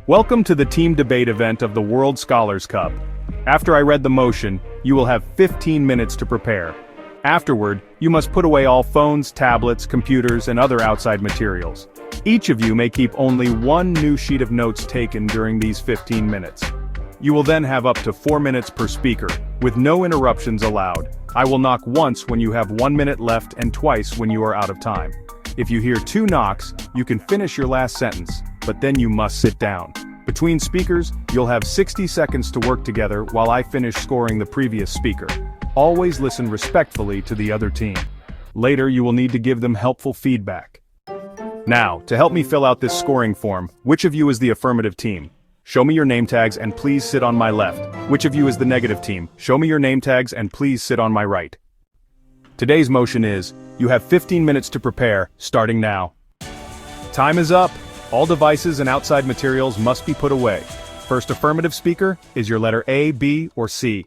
Welcome to the team debate event of the World Scholars Cup. After I read the motion, you will have 15 minutes to prepare. Afterward, you must put away all phones, tablets, computers, and other outside materials. Each of you may keep only one new sheet of notes taken during these 15 minutes. You will then have up to 4 minutes per speaker, with no interruptions allowed. I will knock once when you have 1 minute left and twice when you are out of time. If you hear 2 knocks, you can finish your last sentence, but then you must sit down. Between speakers, you'll have 60 seconds to work together while I finish scoring the previous speaker. Always listen respectfully to the other team. Later, you will need to give them helpful feedback. Now, to help me fill out this scoring form, which of you is the affirmative team? Show me your name tags and please sit on my left. Which of you is the negative team? Show me your name tags and please sit on my right. Today's motion is, you have 15 minutes to prepare, starting now. Time is up. All devices and outside materials must be put away. First affirmative speaker is your letter A, B, or C.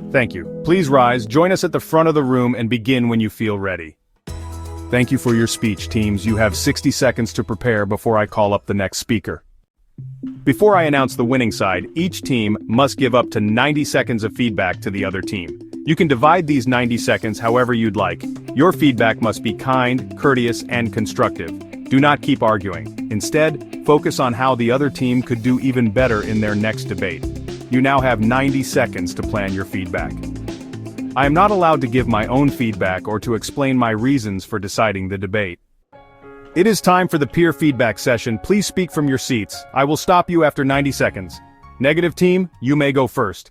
Thank you. Please rise, join us at the front of the room and begin when you feel ready. Thank you for your speech, teams. You have 60 seconds to prepare before I call up the next speaker. Before I announce the winning side, each team must give up to 90 seconds of feedback to the other team. You can divide these 90 seconds however you'd like. Your feedback must be kind, courteous, and constructive. Do not keep arguing. Instead, focus on how the other team could do even better in their next debate. You now have 90 seconds to plan your feedback. I am not allowed to give my own feedback or to explain my reasons for deciding the debate. It is time for the peer feedback session. Please speak from your seats. I will stop you after 90 seconds. Negative team, you may go first.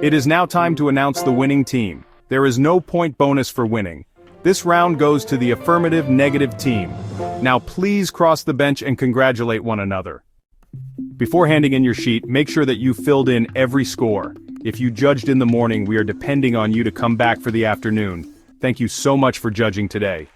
It is now time to announce the winning team. There is no point bonus for winning. This round goes to the affirmative negative team. Now please cross the bench and congratulate one another. Before handing in your sheet, make sure that you filled in every score. If you judged in the morning, we are depending on you to come back for the afternoon. Thank you so much for judging today.